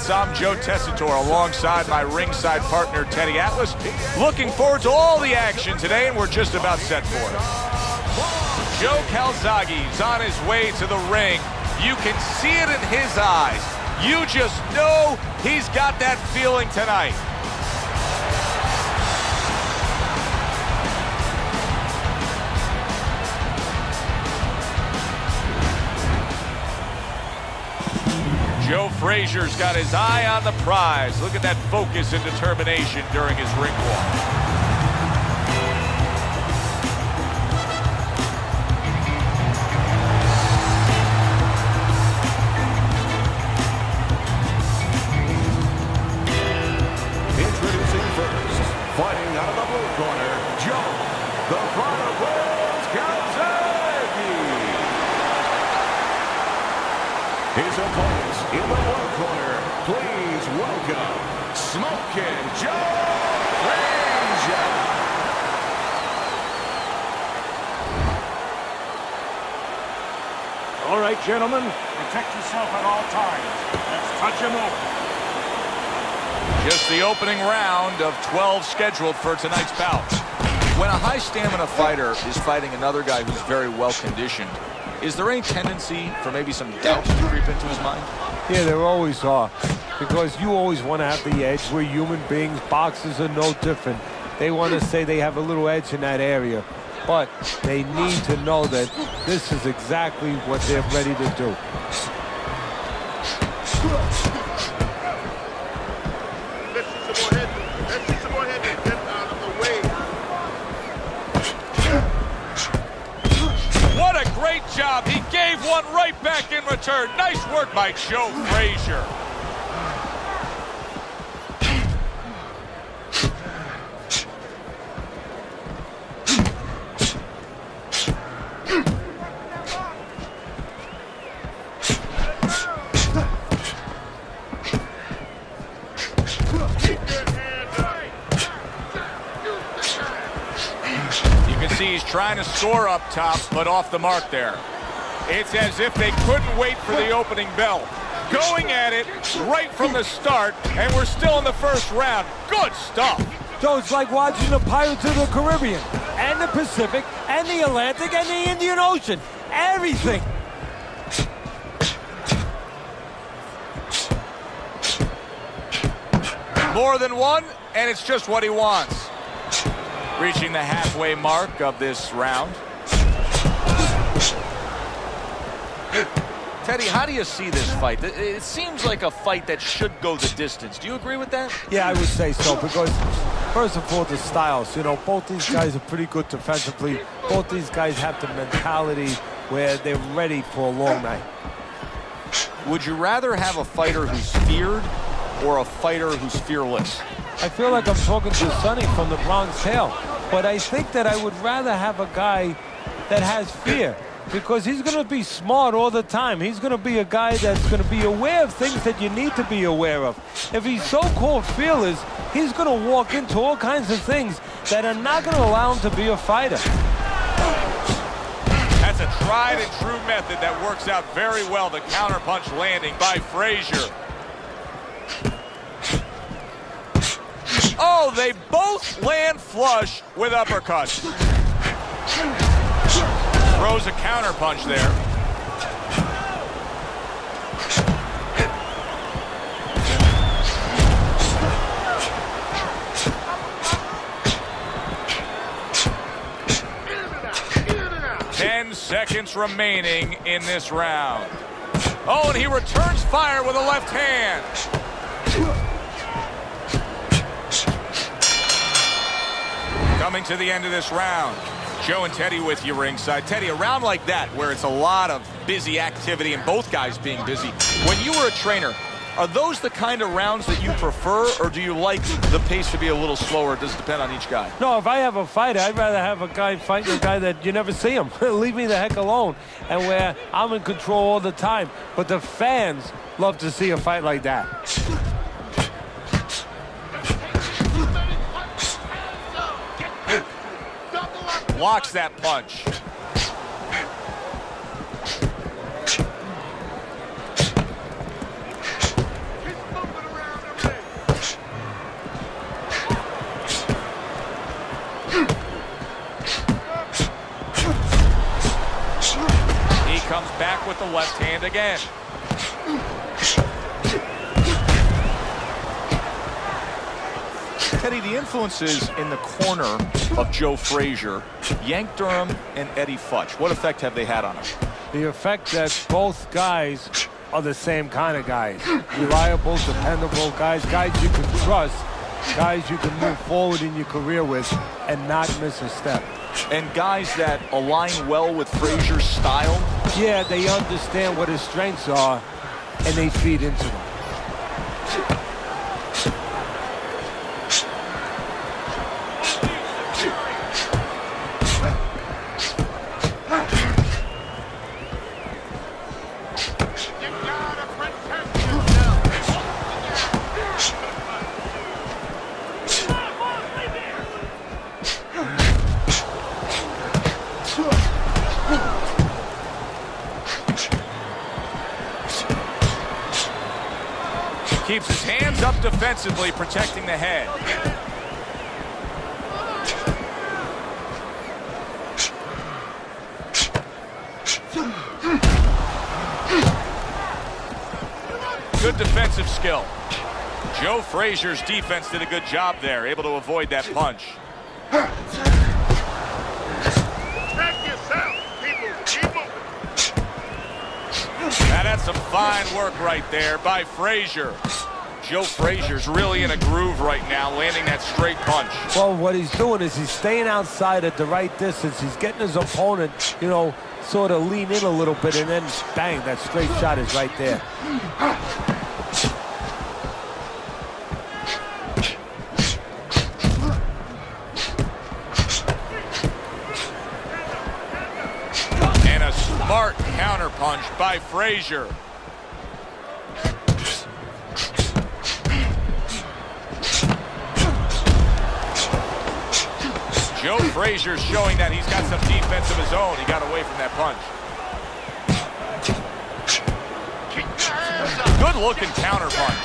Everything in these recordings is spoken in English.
Sports. I'm Joe Tessitore alongside my ringside partner, Teddy Atlas. Looking forward to all the action today, and we're just about set for it. Joe Gholzage's on his way to the ring. You can see it in his eyes. You just know he's got that feeling tonight. Joe Frazier's got his eye on the prize. Look at that focus and determination during his ring walk. Introducing first, fighting out of the blue corner, Joe, the Pride of Wales, Gholzage. His opponents in the blue corner, please welcome Smokin' Joe Fréйзер. All right, gentlemen, protect yourself at all times. Let's touch him over. Just the opening round of 12 scheduled for tonight's bout. When a high stamina fighter is fighting another guy who's very well conditioned, is there any tendency for maybe some doubts to creep into his mind? Yeah, there always are. Because you always want to have the edge. We're human beings. Boxers are no different. They want to say they have a little edge in that area. But they need to know that this is exactly what they're ready to do. What a great job. He gave one right back in return. Nice work by Joe Frazierr. See, he's trying to score up top, but off the mark there. It's as if they couldn't wait for the opening bell. Going at it right from the start, and we're still in the first round. Good stuff. So it's like watching the Pirates of the Caribbean, and the Pacific, and the Atlantic, and the Indian Ocean. Everything. More than one, and it's just what he wants. Reaching the halfway mark of this round. Teddy, how do you see this fight? It seems like a fight that should go the distance. Do you agree with that? Yeah, I would say so, because first of all, the styles. You know, both these guys are pretty good defensively. Both these guys have the mentality where they're ready for a long night. Would you rather have a fighter who's feared or a fighter who's fearless? I feel like I'm talking to Sonny from the Bronx Tale, but I think that I would rather have a guy that has fear, because he's going to be smart all the time. He's going to be a guy that's going to be aware of things that you need to be aware of. If he's so-called fearless, he's going to walk into all kinds of things that are not going to allow him to be a fighter. That's a tried and true method that works out very well. The counterpunch landing by Frazierr. Oh, they both land flush with uppercuts. Throws a counterpunch there. Ten seconds remaining in this round. Oh, and he returns fire with a left hand. Coming to the end of this round. Joe and Teddy with you ringside. Teddy, a round like that where it's a lot of busy activity and both guys being busy. When you were a trainer, are those the kind of rounds that you prefer, or do you like the pace to be a little slower? It does depend on each guy. No, if I have a fighter, I'd rather have a guy fighting a guy that you never see him. Leave me the heck alone. And where I'm in control all the time. But the fans love to see a fight like that. Blocks that punch. again. Teddy, the influences in the corner of Joe Frézyer, Yank Durham and Eddie Futch, what effect have they had on him? The effect that both guys are the same kind of guys. Reliable, dependable guys, guys you can trust, guys you can move forward in your career with and not miss a step. And guys that align well with Frézyer's style? Yeah, they understand what his strengths are and they feed into them. Keeps his hands up defensively, protecting the head. Good defensive skill. Joe Frézyer's defense did a good job there, able to avoid that punch. Now that's some fine work right there by Frézyer. Joe Frézyer's really in a groove right now, landing that straight punch. Well, what he's doing is he's staying outside at the right distance. He's getting his opponent, you know, sort of lean in a little bit, and then bang, that straight shot is right there. And a smart counter punch by Frézyer. Joe Frézyer's showing that he's got some defense of his own. He got away from that punch. Good looking counter punch.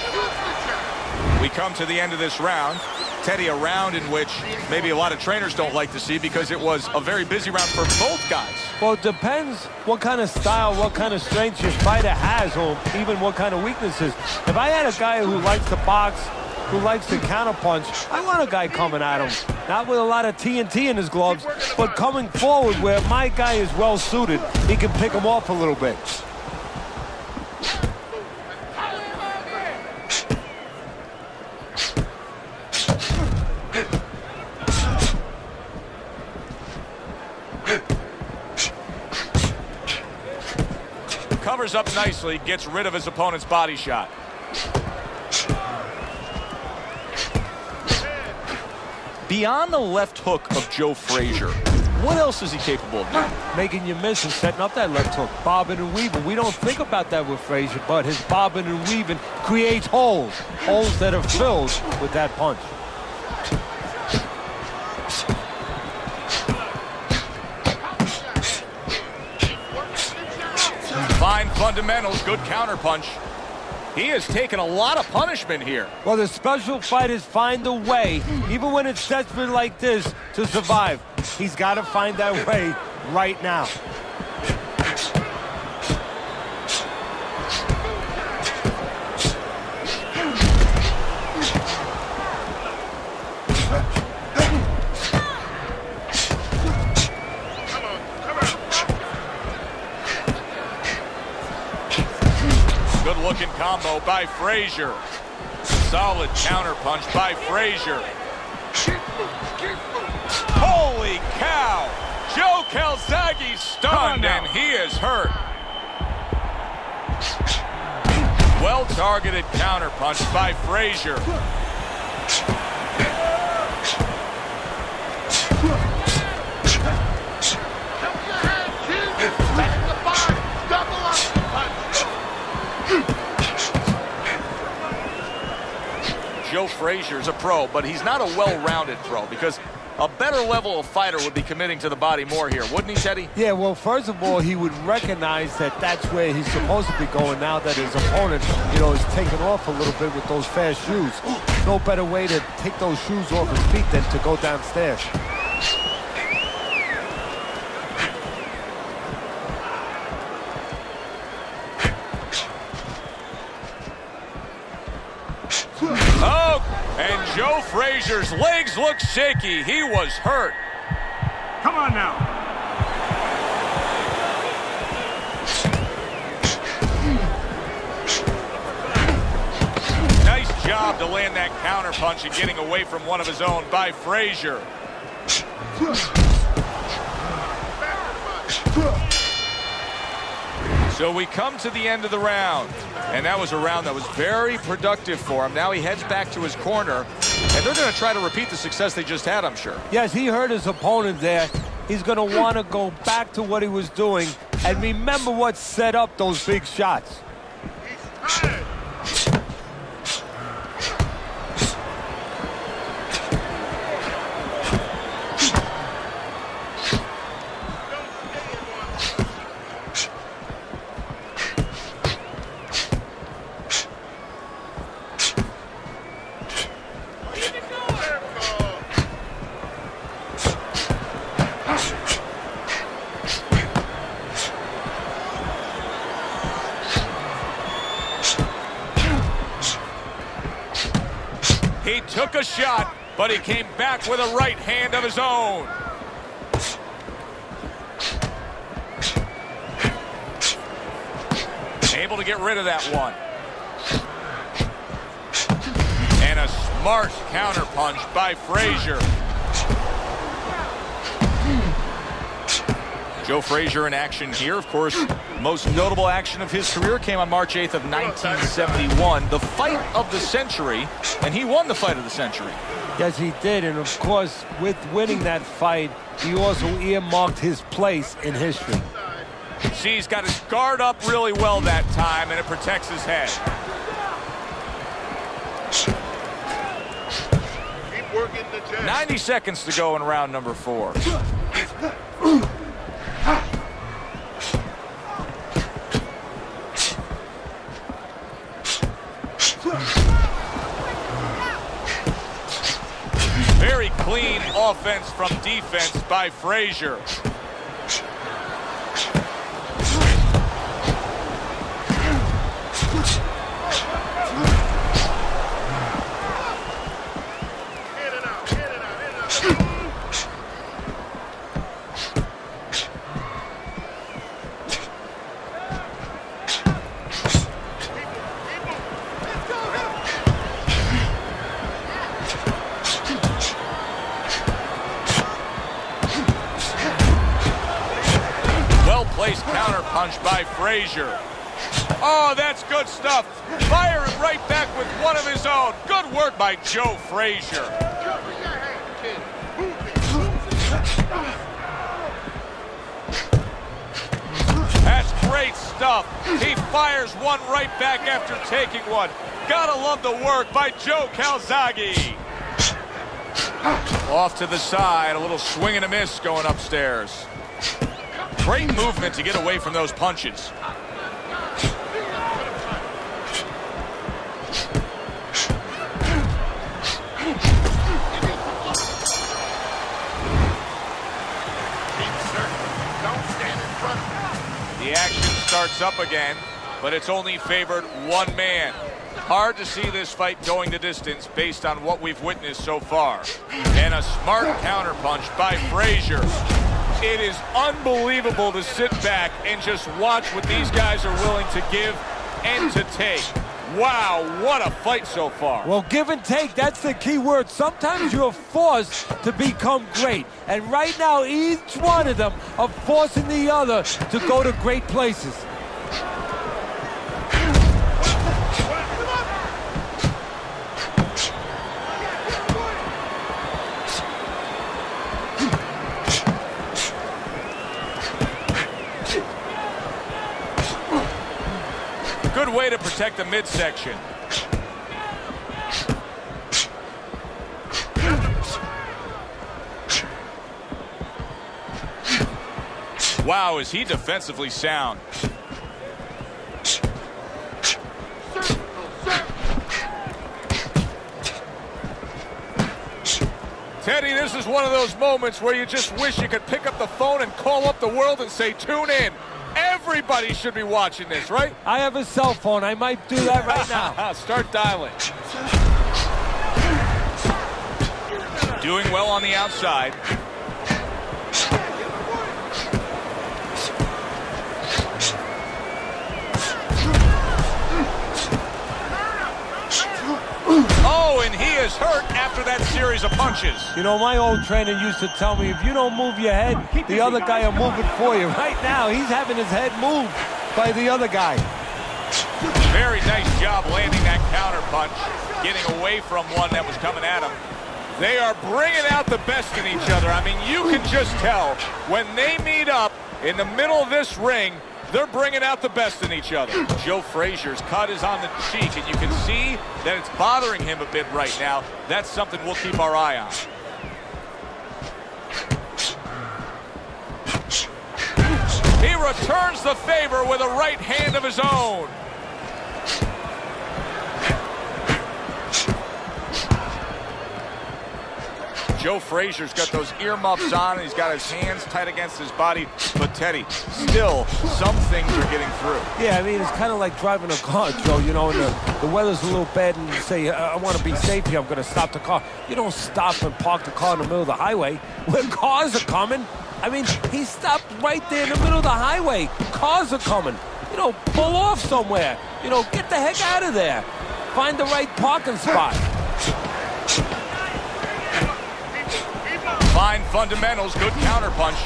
We come to the end of this round. Teddy, a round in which maybe a lot of trainers don't like to see because it was a very busy round for both guys. Well, it depends what kind of style, what kind of strength your fighter has, or even what kind of weaknesses. If I had a guy who likes to box, who likes to counterpunch, I want a guy coming at him. Not with a lot of TNT in his gloves, but coming forward where my guy is well suited. He can pick him off a little bit. Covers up nicely, gets rid of his opponent's body shot. Beyond the left hook of Joe Frézyer, what else is he capable of doing? Making you miss and setting up that left hook, bobbing and weaving. We don't think about that with Frézyer, but his bobbing and weaving creates holes that are filled with that punch. Fine fundamentals, good counter punch. He has taken a lot of punishment here. Well, the special fighters find a way, even when it's desperate like this, to survive. He's got to find that way right now. Good-looking combo by Frézyer. Solid counter punch by Frézyer. Holy cow! Joe Gholzage's stunned and he is hurt. Well-targeted counter punch by Frézyer. Joe Frézier's a pro, but he's not a well-rounded pro because a better level of fighter would be committing to the body more here, wouldn't he, Teddy? Yeah, well, first of all, he would recognize that that's where he's supposed to be going now that his opponent, you know, is taking off a little bit with those fast shoes. No better way to take those shoes off his feet than to go downstairs. Oh, and Joe Frazier's legs look shaky. He was hurt. Come on now. Nice job to land that counter punch and getting away from one of his own by Frazierr. So we come to the end of the round, and that was a round that was very productive for him. Now he heads back to his corner, and they're going to try to repeat the success they just had, I'm sure. Yes, he hurt his opponent there. He's going to want to go back to what he was doing and remember what set up those big shots. He's tired. He took a shot, but he came back with a right hand of his own. Able to get rid of that one. And a smart counter punch by Frazierr. Joe Frazierr in action here. Of course, most notable action of his career came on March 8th of 1971. The fight of the century, and he won the fight of the century. Yes, he did, and of course, with winning that fight, he also earmarked his place in history. See, he's got his guard up really well that time, and it protects his head. Keep working the chest. 90 seconds to go in round number 4. Very clean offense from defense by Frazierr. Well-placed counter punch by Frazierr. Oh, that's good stuff. Firing right back with one of his own. Good work by Joe Frazierr. That's great stuff. He fires one right back after taking one. Gotta love the work by Joe Calzaghe. Off to the side, a little swing and a miss going upstairs. Great movement to get away from those punches. The action starts up again, but it's only favored one man. Hard to see this fight going the distance based on what we've witnessed so far. And a smart counterpunch by Frazierr. It is unbelievable to sit back and just watch what these guys are willing to give and to take. Wow, what a fight so far. Well, give and take, that's the key word. Sometimes you're forced to become great. And right now, each one of them are forcing the other to go to great places. Good way to protect the midsection. Wow, is he defensively sound. Teddy, this is one of those moments where you just wish you could pick up the phone and call up the world and say, tune in. Everybody should be watching this, right? I have a cell phone. I might do that right now. Start dialing. Doing well on the outside. Oh, and he is hurt after that series of punches. You know, my old trainer used to tell me, if you don't move your head, the other guy will move it for you. Right now, he's having his head moved by the other guy. Very nice job landing that counter punch, getting away from one that was coming at him. They are bringing out the best in each other. I mean, you can just tell when they meet up in the middle of this ring, they're bringing out the best in each other. Joe Frazier's cut is on the cheek, and you can see that it's bothering him a bit right now. That's something we'll keep our eye on. He returns the favor with a right hand of his own. Joe Frazier's got those earmuffs on, and he's got his hands tight against his body. But, Teddy, still, some things are getting through. Yeah, I mean, it's kind of like driving a car, Joe. You know, and the weather's a little bad, and you say, I want to be safe here, I'm going to stop the car. You don't stop and park the car in the middle of the highway when cars are coming. I mean, he stopped right there in the middle of the highway. Cars are coming. You know, pull off somewhere. You know, get the heck out of there. Find the right parking spot. Fine fundamentals, good counterpunch.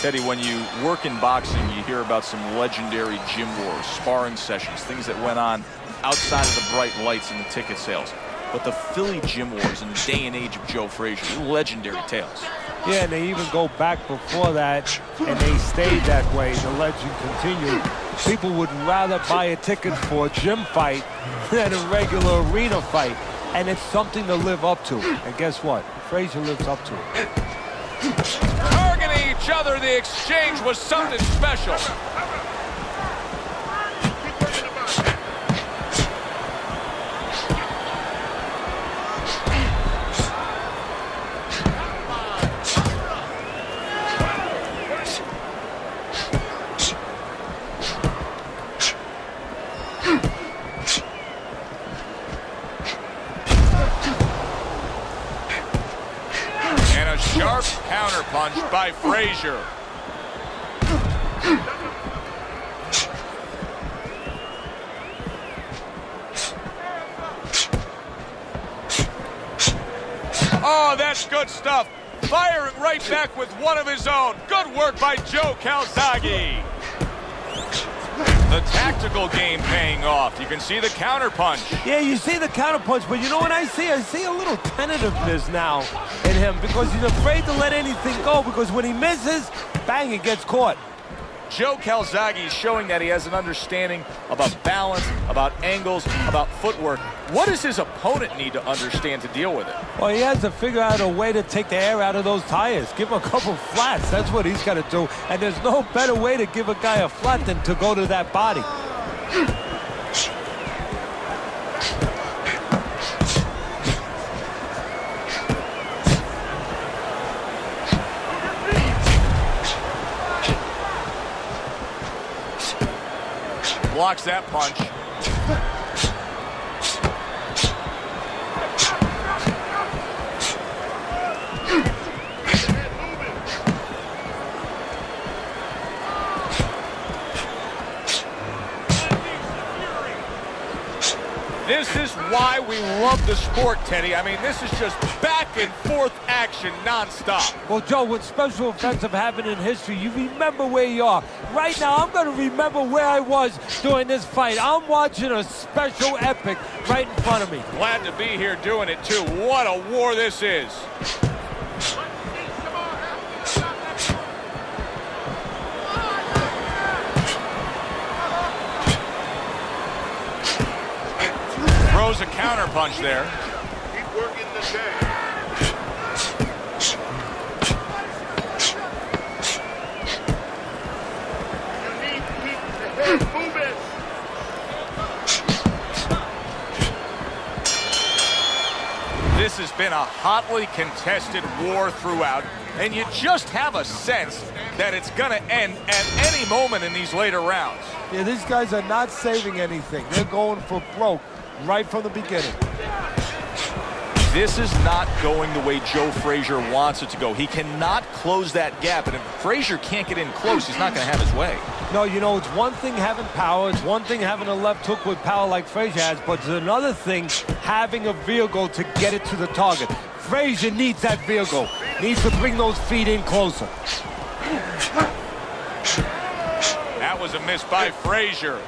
Teddy, when you work in boxing, you hear about some legendary gym wars, sparring sessions, things that went on outside of the bright lights and the ticket sales. But the Philly gym wars in the day and age of Joe Frazier, legendary tales. Yeah, and they even go back before that, and they stayed that way. The legend continued. People would rather buy a ticket for a gym fight than a regular arena fight. And it's something to live up to. And guess what? Frazier lives up to it. Targeting each other, the exchange was something special. Sharp counterpunch by Frazier. Oh, that's good stuff. Firing right back with one of his own. Good work by Joe Gholzage. The tactical game paying off. You can see the counterpunch. Yeah, you see the counterpunch, but you know what I see? I see a little tentativeness now in him because he's afraid to let anything go, because when he misses, bang, it gets caught. Joe Gholzage is showing that he has an understanding about balance, about angles, about footwork. What does his opponent need to understand to deal with it? Well, he has to figure out a way to take the air out of those tires. Give him a couple flats. That's what he's got to do. And there's no better way to give a guy a flat than to go to that body. Blocks that punch. This is why we love the sport, Teddy. I mean, this is just back and forth action nonstop. Well, Joe, with special events have happened in history, you remember where you are. Right now, I'm going to remember where I was during this fight. I'm watching a special epic right in front of me. Glad to be here doing it, too. What a war this is. Throws a counterpunch there. Keep working the day. You need to keep the head moving. This has been a hotly contested war throughout, and you just have a sense that it's going to end at any moment in these later rounds. Yeah, these guys are not saving anything. They're going for broke right from the beginning. This is not going the way Joe Frazier wants it to go. He cannot close that gap, and if Frazier can't get in close, he's not going to have his way. No, you know, it's one thing having power. It's one thing having a left hook with power like Frazier has, but it's another thing having a vehicle to get it to the target. Frazier needs that vehicle. Needs to bring those feet in closer. That was a miss by Frazier.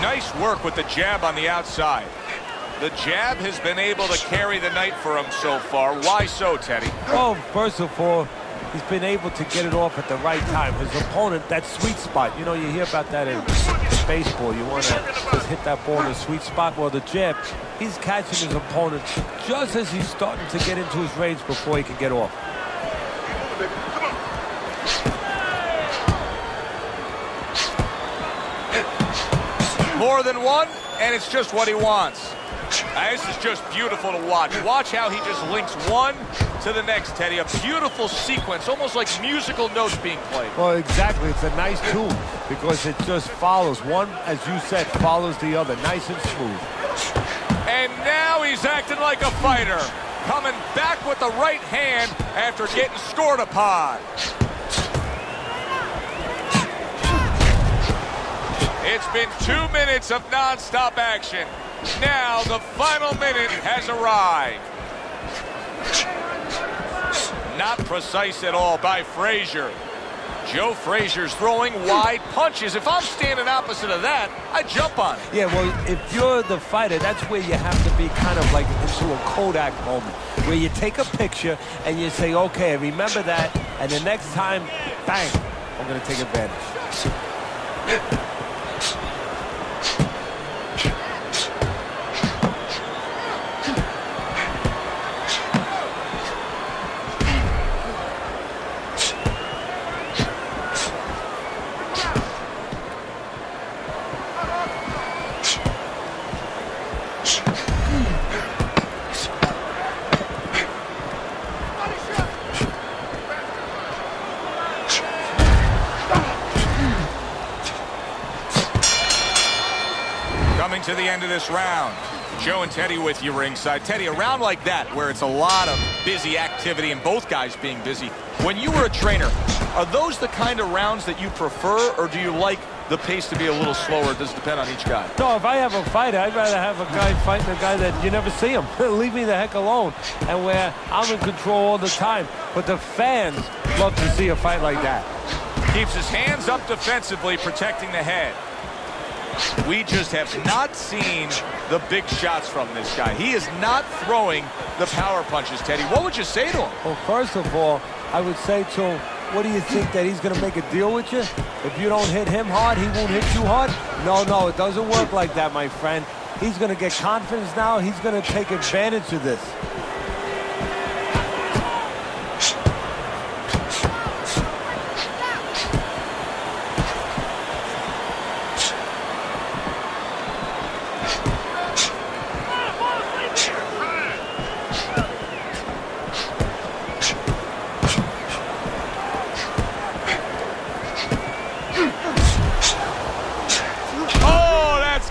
Nice work with the jab on the outside. The jab has been able to carry the night for him so far. Why so, Teddy? Well, first of all, he's been able to get it off at the right time. His opponent, that sweet spot, you know, you hear about that in baseball. You want to just hit that ball in the sweet spot. Well, the jab, he's catching his opponent just as he's starting to get into his range before he can get off. More than one, and it's just what he wants. This is just beautiful to watch. Watch how he just links one to the next, Teddy. A beautiful sequence, almost like musical notes being played. Well, exactly. It's a nice tune because it just follows. One, as you said, follows the other. Nice and smooth. And now he's acting like a fighter. Coming back with the right hand after getting scored upon. It's been 2 minutes of non-stop action. Now the final minute has arrived. Not precise at all by Frazier. Joe Frazier's throwing wide punches. If I'm standing opposite of that, I jump on it. Yeah, well, if you're the fighter, that's where you have to be kind of like into a Kodak moment, where you take a picture and you say, okay, remember that, and the next time, bang, I'm going to take advantage. Coming to the end of this round. Joe and Teddy with you ringside. Teddy, a round like that where it's a lot of busy activity and both guys being busy. When you were a trainer, are those the kind of rounds that you prefer, or do you like the pace to be a little slower? It does depend on each guy. No, if I have a fighter, I'd rather have a guy fighting a guy that you never see him. Leave me the heck alone. And where I'm in control all the time. But the fans love to see a fight like that. Keeps his hands up defensively, protecting the head. We just have not seen the big shots from this guy. He is not throwing the power punches, Teddy. What would you say to him? Well, first of all, I would say to him, what do you think, that he's going to make a deal with you? If you don't hit him hard, he won't hit you hard? No, it doesn't work like that, my friend. He's going to get confidence now. He's going to take advantage of this.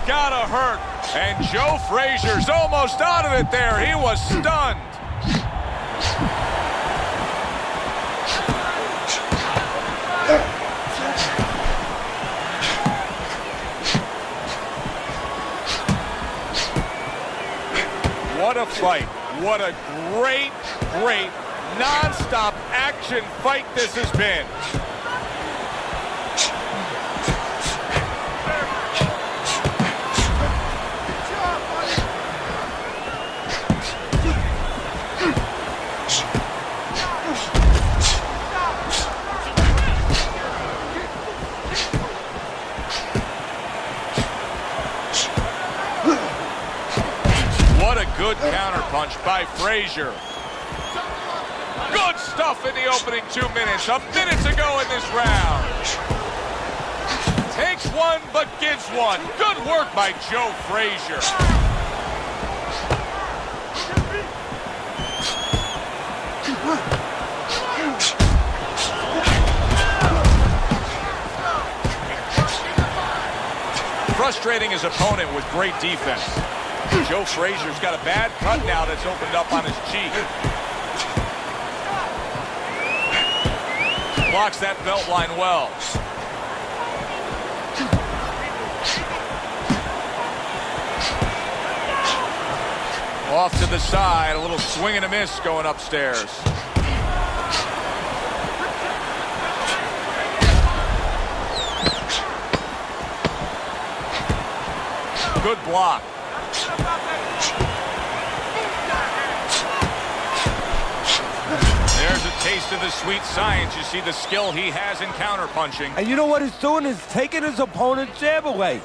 Gotta hurt. And Joe Frazier's almost out of it there. He was stunned. What a fight. What a great, great non-stop action fight this has been. Good counterpunch by Frézyer. Good stuff in the opening 2 minutes. A minute to go in this round. Takes one, but gives one. Good work by Joe Frézyer. Frustrating his opponent with great defense. Joe Frézyer's got a bad cut now that's opened up on his cheek. Blocks that belt line well. Off to the side, a little swing and a miss going upstairs. Good block. There's a taste of the sweet science. You see the skill he has in counterpunching. And you know what he's doing is taking his opponent's jab away.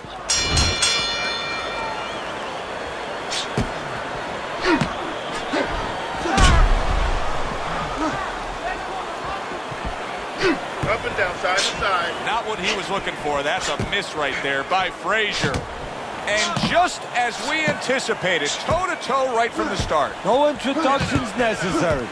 Up and down, side to side. Not what he was looking for. That's a miss right there by Frézyer. And just as we anticipated, toe-to-toe right from the start. No introductions necessary.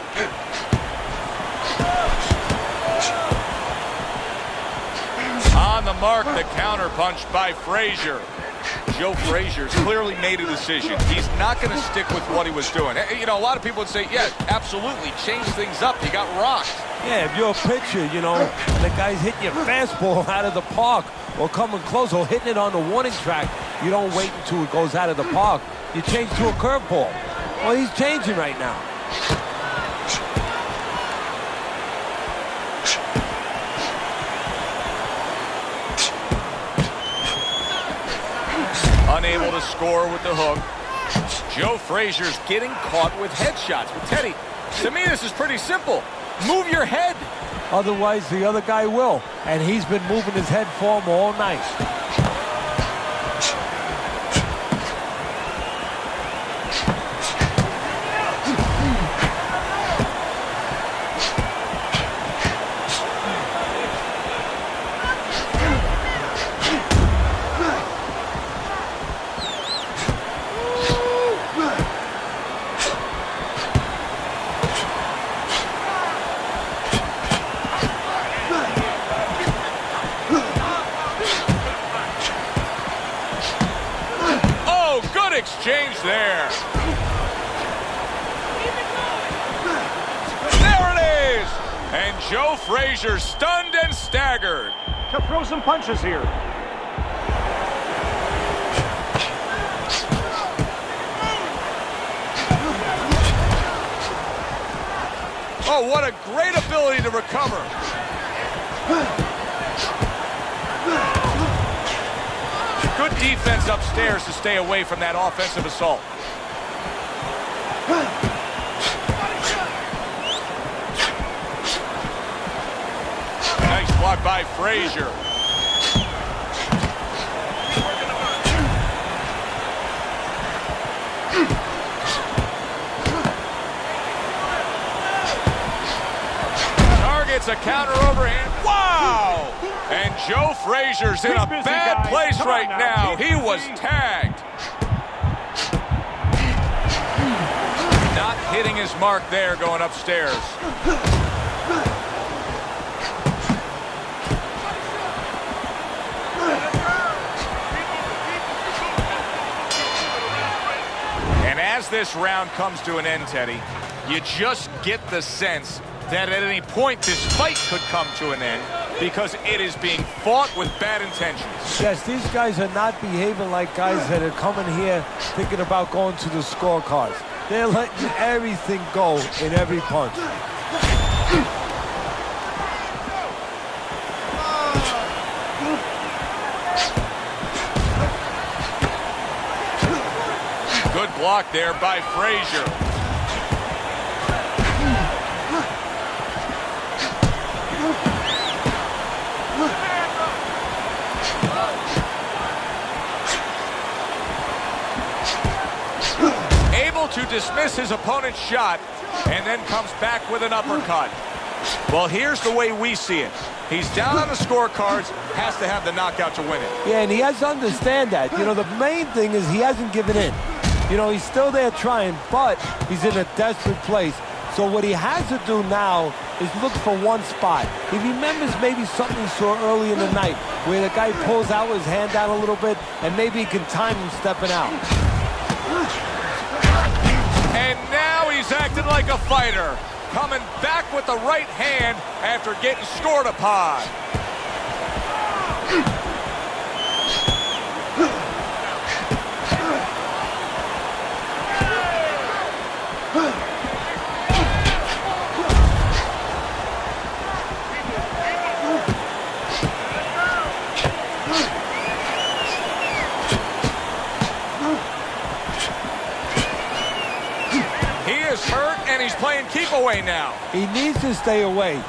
On the mark, the counterpunch by Frézyer. Joe Frézyer's clearly made a decision. He's not going to stick with what he was doing. You know, a lot of people would say, yeah, absolutely, change things up. You got rocked. Yeah, if you're a pitcher, you know, and the guy's hitting your fastball out of the park or coming close or hitting it on the warning track, you don't wait until it goes out of the park. You change to a curveball. Well, he's changing right now. Unable to score with the hook. Joe Frézyer's getting caught with headshots. But Teddy, to me this is pretty simple. Move your head. Otherwise, the other guy will. And he's been moving his head for him all night. Exchange there. There it is. And Joe Frézyer stunned and staggered. To throw some punches here. Oh, what a great ability to recover. Good defense upstairs to stay away from that offensive assault. Nice block by Frézyer. Targets a counter overhand. Wow! And Joe Frézyer's in a bad place right now. He was tagged. Not hitting his mark there going upstairs. And as this round comes to an end, Teddy, you just get the sense that at any point this fight could come to an end because it is being fought with bad intentions. Yes, these guys are not behaving like guys that are coming here thinking about going to the scorecards. They're letting everything go in every punch. Good block there by Frézyer. to dismiss his opponent's shot and then comes back with an uppercut. Well, here's the way we see it. He's down on the scorecards, has to have the knockout to win it. Yeah, and he has to understand that. You know, the main thing is he hasn't given in. You know, he's still there trying, but he's in a desperate place. So what he has to do now is look for one spot. He remembers maybe something he saw early in the night where the guy pulls out his hand down a little bit and maybe he can time him stepping out. And now he's acting like a fighter, coming back with the right hand after getting scored upon. Hurt, and he's playing keep away now. He needs to stay away.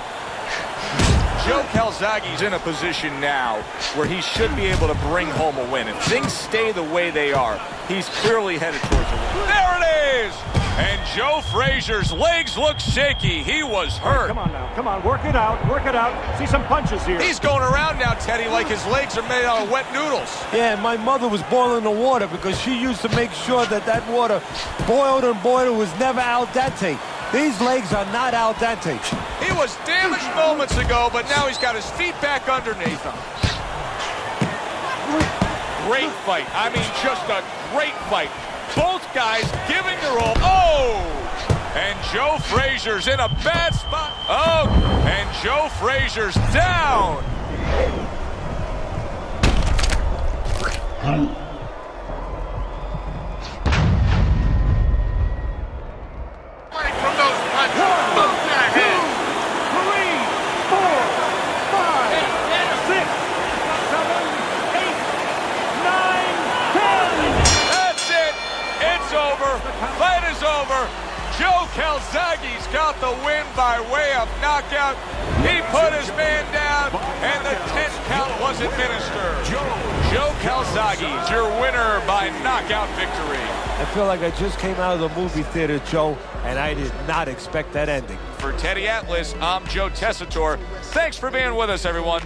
Joe Gholzage's in a position now where he should be able to bring home a win. If things stay the way they are, he's clearly headed towards a win. There it is! And Joe Frazier's legs look shaky. He was hurt. Come on now, come on, work it out, work it out. See some punches here. He's going around now, Teddy, like his legs are made out of wet noodles. Yeah, my mother was boiling the water because she used to make sure that that water boiled and boiled was never al dente. These legs are not al dente. He was damaged moments ago, but now he's got his feet back underneath him. Great fight. I mean, just a great fight. Both guys giving their all. Oh! And Joe Frazier's in a bad spot. Oh! And Joe Frazier's down. From those punches. Boom to the head. 3, 4, 5, 6, 7, 8, 9, 10. That's it. It's over. Fight is over. Joe Gholzage's got the win by way of knockout. He put his man down, and the 10th count was administered. Joe Gholzage's your winner by knockout victory. I feel like I just came out of the movie theater, Joe, and I did not expect that ending. For Teddy Atlas, I'm Joe Tessitore. Thanks for being with us, everyone.